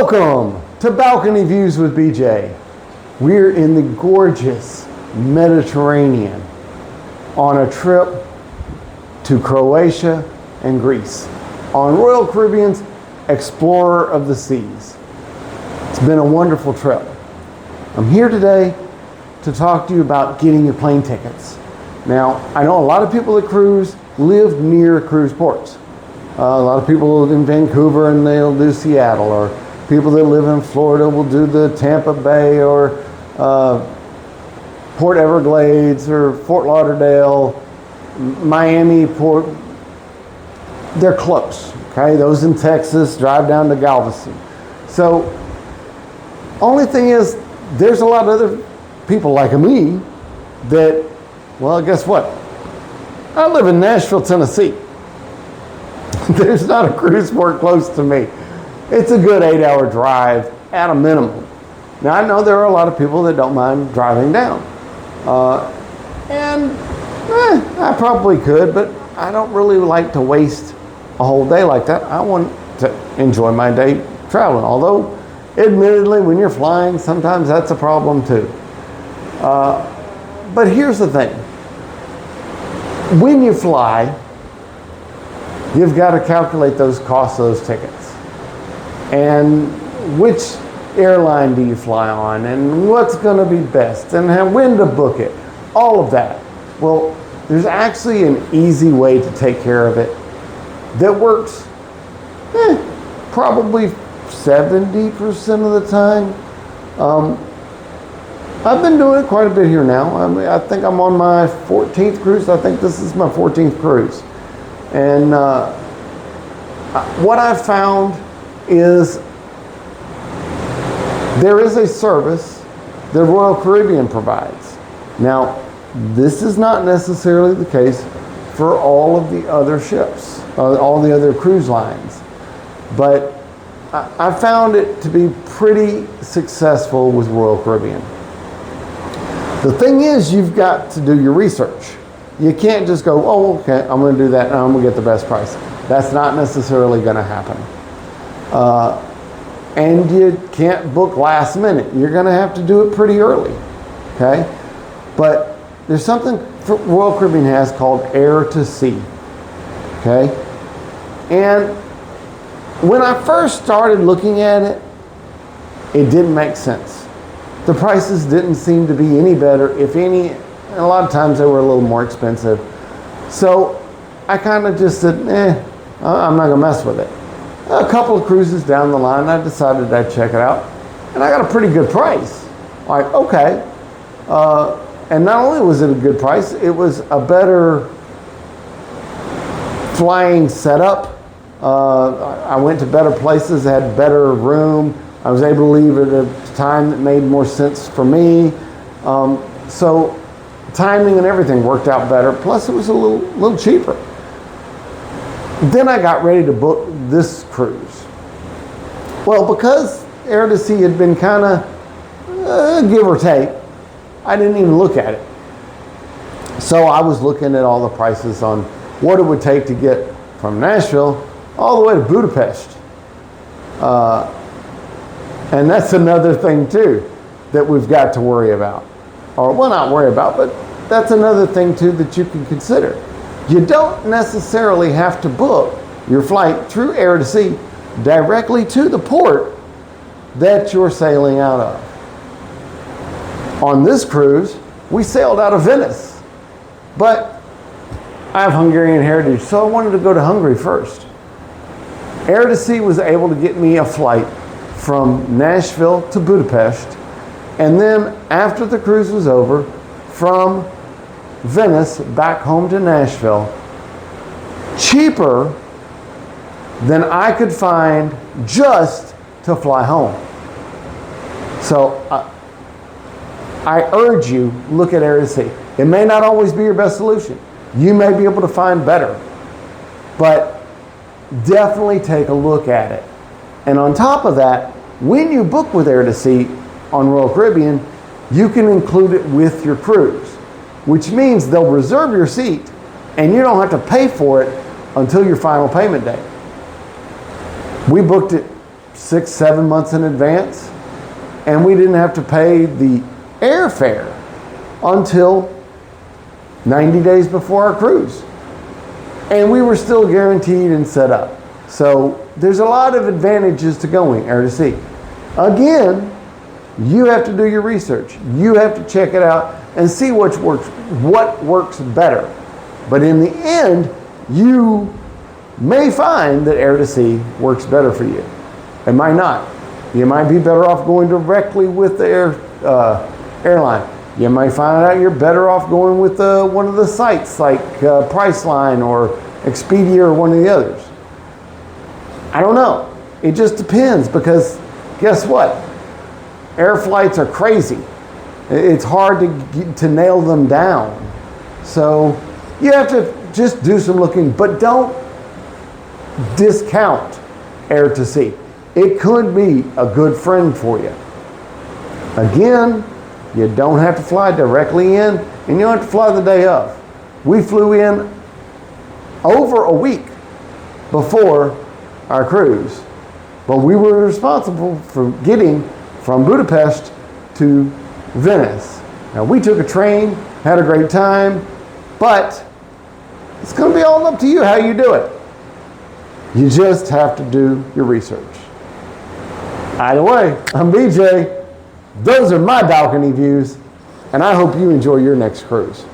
Welcome to Balcony Views with BJ. We're in the gorgeous Mediterranean on a trip to Croatia and Greece on Royal Caribbean's Explorer of the Seas. It's been a wonderful trip. I'm here today to talk to you about getting your plane tickets. Now, I know a lot of people that cruise live near cruise ports. A lot of people in Vancouver and they'll do Seattle, or people that live in Florida will do the Tampa Bay or Port Everglades or Fort Lauderdale, Miami, Port. They're close, okay? Those in Texas drive down to Galveston. So, only thing is, there's a lot of other people like me that, well, guess what? I live in Nashville, Tennessee. There's not a cruise port close to me. It's a good 8-hour drive at a minimum. Now, I know there are a lot of people that don't mind driving down. I probably could, but I don't really like to waste a whole day like that. I want to enjoy my day traveling. Although, admittedly, when you're flying, sometimes that's a problem too. But here's the thing. When you fly, you've got to calculate those costs of those tickets. And which airline do you fly on, and what's going to be best, and when to book it, all of that. Well, there's actually an easy way to take care of it that works probably 70% of the time. I've been doing it quite a bit here now. I think I'm on my 14th cruise. I think this is my 14th cruise. And what I've found is there is a service that Royal Caribbean provides. Now, this is not necessarily the case for all of the other ships, all the other cruise lines. But I found it to be pretty successful with Royal Caribbean. The thing is, you've got to do your research. You can't just go, oh, okay, I'm going to do that and I'm going to get the best price. That's not necessarily going to happen. And you can't book last minute. You're going to have to do it pretty early, okay? But there's something Royal Caribbean has called Air to Sea, okay? And when I first started looking at it, it didn't make sense. The prices didn't seem to be any better, if any. And a lot of times they were a little more expensive. So I kind of just said, I'm not going to mess with it. A couple of cruises down the line, I decided I'd check it out. And I got a pretty good price. Like, okay. And not only was it a good price, it was a better flying setup. I went to better places, had better room. I was able to leave at a time that made more sense for me. So timing and everything worked out better. Plus, it was a little cheaper. Then I got ready to book this cruise. Well, because Air to Sea had been kind of give or take, I didn't even look at it. So I was looking at all the prices on what it would take to get from Nashville all the way to Budapest. And that's another thing too that we've got to worry about. Or, well, not worry about, but that's another thing too that you can consider. You don't necessarily have to book your flight through Air to Sea directly to the port that you're sailing out of. On this cruise, we sailed out of Venice, but I have Hungarian heritage, so I wanted to go to Hungary first. Air to Sea was able to get me a flight from Nashville to Budapest, and then after the cruise was over, from Venice back home to Nashville, cheaper than I could find just to fly home. So I urge you, look at Air to Sea. It may not always be your best solution. You may be able to find better, but definitely take a look at it. And on top of that, when you book with Air to Sea on Royal Caribbean, you can include it with your cruise, which means they'll reserve your seat and you don't have to pay for it until your final payment date. We booked it 6, 7 months in advance, and we didn't have to pay the airfare until 90 days before our cruise. And we were still guaranteed and set up. So there's a lot of advantages to going air to sea. Again, you have to do your research. You have to check it out and see what works better. But in the end, you may find that air to sea works better for you. It might not. You might be better off going directly with the airline. You might find out you're better off going with one of the sites like Priceline or Expedia or one of the others. I don't know. It just depends, because guess what? Air flights are crazy. It's hard to nail them down. So you have to just do some looking, but don't discount air to sea. It could be a good friend for you. Again, you don't have to fly directly in, and you don't have to fly the day of. We flew in over a week before our cruise, but we were responsible for getting from Budapest to Venice. Now, we took a train, had a great time, but it's going to be all up to you how you do it. You just have to do your research. Either way, I'm BJ. Those are my balcony views, and I hope you enjoy your next cruise.